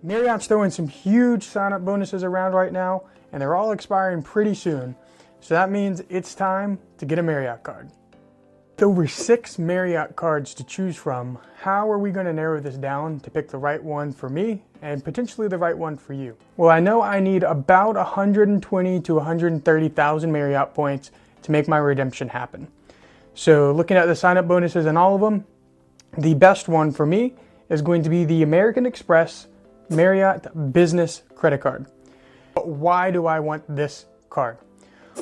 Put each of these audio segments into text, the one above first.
Marriott's throwing some huge sign-up bonuses around right now, and they're all expiring pretty soon. So that means it's time to get a Marriott card. With over 6 Marriott cards to choose from, how are we going to narrow this down to pick the right one for me and potentially the right one for you? Well, I know I need about 120 to 130,000 Marriott points to make my redemption happen. So looking at the sign-up bonuses and all of them, the best one for me is going to be the American Express Marriott Business Credit Card. But why do I want this card?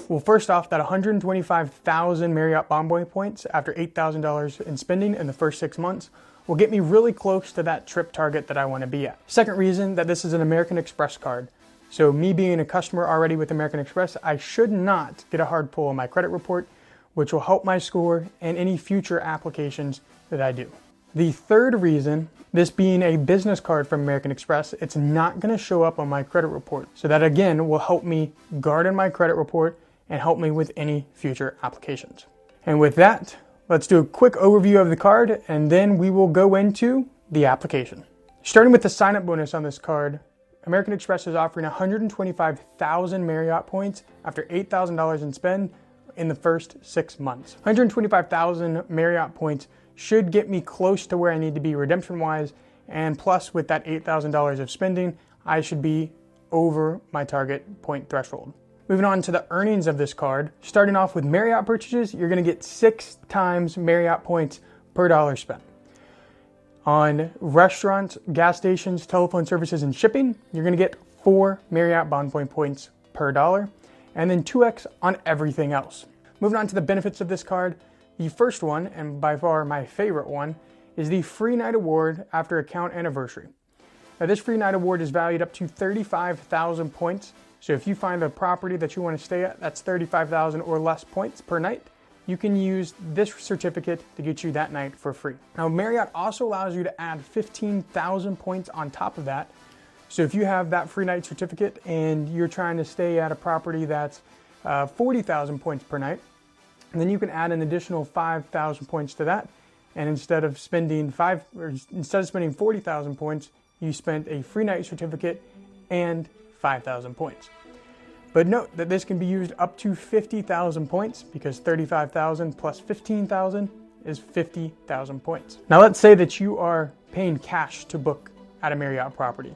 Well, first off, that 125,000 Marriott Bonvoy points after $8,000 in spending in the first 6 months will get me really close to that trip target that I want to be at. Second reason that this is an American Express card. So me being a customer already with American Express, I should not get a hard pull on my credit report, which will help my score and any future applications that I do. The third reason, this being a business card from American Express, it's not going to show up on my credit report. So that again will help me guard my credit report and help me with any future applications. And with that, let's do a quick overview of the card and then we will go into the application. Starting with the sign-up bonus on this card, American Express is offering 125,000 Marriott points after $8,000 in spend in the first 6 months. 125,000 Marriott points should get me close to where I need to be redemption-wise, and plus with that $8,000 of spending, I should be over my target point threshold. Moving on to the earnings of this card, starting off with Marriott purchases, you're going to get 6 times Marriott points per dollar spent. On restaurants, gas stations, telephone services, and shipping, you're going to get 4 Marriott Bonvoy points per dollar, and then 2x on everything else. Moving on to the benefits of this card, the first one, and by far my favorite one, is the free night award after account anniversary. Now this free night award is valued up to 35,000 points. So if you find a property that you want to stay at, that's 35,000 or less points per night, you can use this certificate to get you that night for free. Now Marriott also allows you to add 15,000 points on top of that. So if you have that free night certificate and you're trying to stay at a property that's 40,000 points per night, then you can add an additional 5,000 points to that. And instead of spending 40,000 points, you spent a free night certificate and 5,000 points. But note that this can be used up to 50,000 points because 35,000 plus 15,000 is 50,000 points. Now let's say that you are paying cash to book at a Marriott property.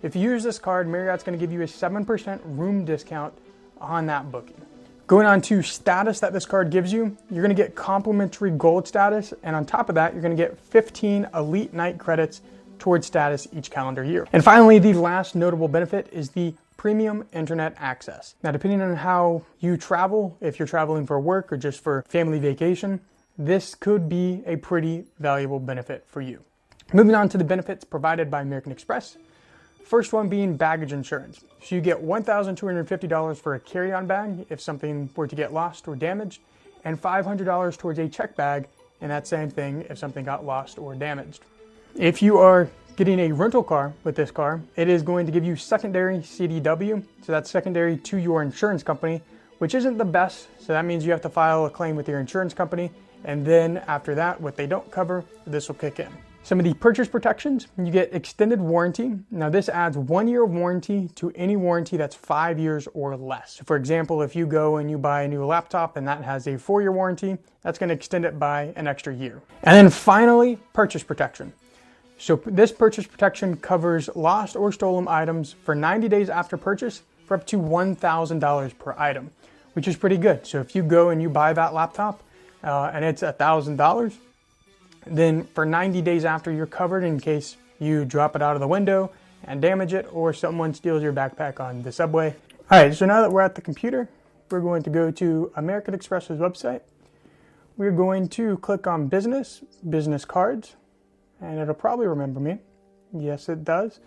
If you use this card, Marriott's going to give you a 7% room discount on that booking. Going on to status that this card gives you, you're going to get complimentary gold status, and on top of that, you're going to get 15 elite night credits towards status each calendar year. And finally, the last notable benefit is the premium internet access. Now, depending on how you travel, if you're traveling for work or just for family vacation, this could be a pretty valuable benefit for you. Moving on to the benefits provided by American Express. First one being baggage insurance. So you get $1,250 for a carry-on bag if something were to get lost or damaged, and $500 towards a check bag, and that same thing if something got lost or damaged. If you are getting a rental car with this car, it is going to give you secondary CDW, so that's secondary to your insurance company, which isn't the best, so that means you have to file a claim with your insurance company, and then after that, what they don't cover, this will kick in. Some of the purchase protections, you get extended warranty. Now this adds 1 year of warranty to any warranty that's 5 years or less. So for example, if you go and you buy a new laptop and that has a 4-year warranty, that's going to extend it by an extra year. And then finally, purchase protection. So this purchase protection covers lost or stolen items for 90 days after purchase for up to $1,000 per item, which is pretty good. So if you go and you buy that laptop and it's $1,000, then for 90 days after you're covered in case you drop it out of the window and damage it or someone steals your backpack on the subway. All right, so now that we're at the computer, we're going to go to American Express's website. We're going to click on business cards, and it'll probably remember me. Yes, it does.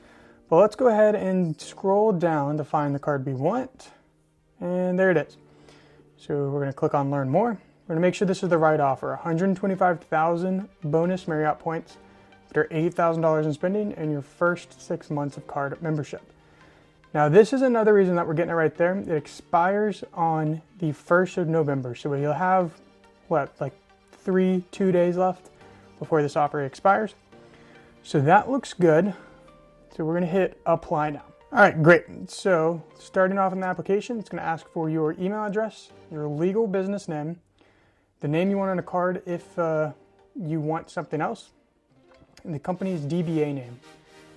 But let's go ahead and scroll down to find the card we want. And there it is. So we're going to click on learn more. We're going to make sure this is the right offer. 125,000 bonus Marriott points after $8,000 in spending in your first 6 months of card membership. Now this is another reason that we're getting it right there. It expires on the 1st of November. So you'll have, what, like 2 days left before this offer expires. So that looks good. So So we're going to hit apply now. All right, great. So starting off in the application, it's going to ask for your email address, your legal business name, the name you want on a card if you want something else, and the company's DBA name.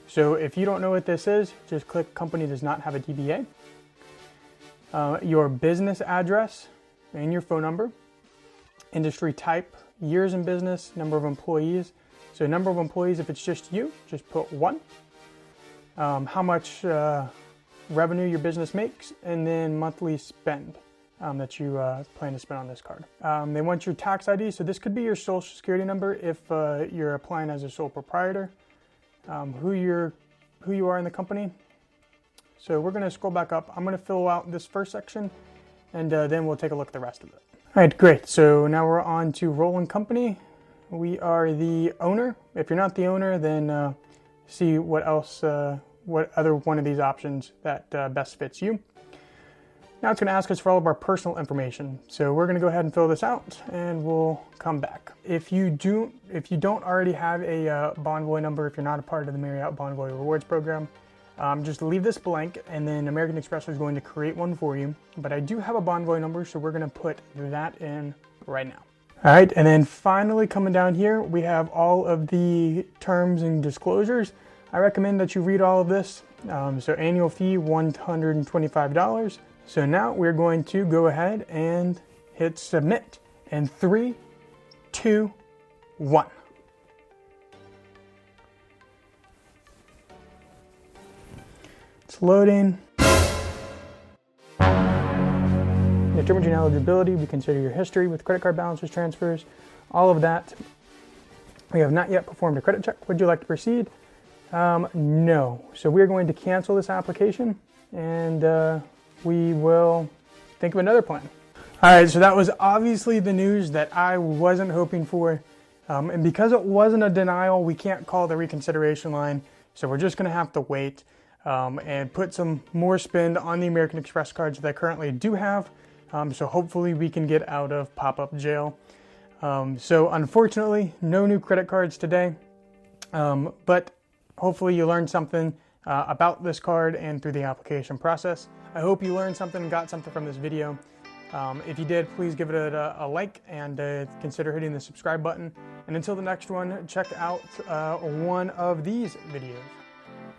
So if you don't know what this is, just click company does not have a DBA. Your business address and your phone number, industry type, years in business, number of employees. So number of employees, if it's just you, just put 1. How much revenue your business makes, and then monthly spend that you plan to spend on this card. They want your tax ID, so this could be your social security number if you're applying as a sole proprietor, who you are in the company. So we're going to scroll back up. I'm going to fill out this first section, and then we'll take a look at the rest of it. All right, great. So now we're on to role in company. We are the owner. If you're not the owner, then see what else, what other one of these options that best fits you. Now it's going to ask us for all of our personal information. So we're going to go ahead and fill this out, and we'll come back. If you don't already have a Bonvoy number, if you're not a part of the Marriott Bonvoy Rewards program, just leave this blank, and then American Express is going to create one for you. But I do have a Bonvoy number, so we're going to put that in right now. All right, and then finally coming down here, we have all of the terms and disclosures. I recommend that you read all of this. So annual fee, $125. So now we're going to go ahead and hit submit. And 3, 2, 1. It's loading. Determine your eligibility. We consider your history with credit card balances, transfers, all of that. We have not yet performed a credit check. Would you like to proceed? No. So we're going to cancel this application, and we will think of another plan. All right, so that was obviously the news that I wasn't hoping for. And because it wasn't a denial, we can't call the reconsideration line. So we're just going to have to wait and put some more spend on the American Express cards that I currently do have. So hopefully we can get out of pop-up jail. So unfortunately, no new credit cards today. But hopefully you learned something about this card and through the application process. I hope you learned something and got something from this video. If you did, please give it a like and consider hitting the subscribe button. And until the next one, check out one of these videos.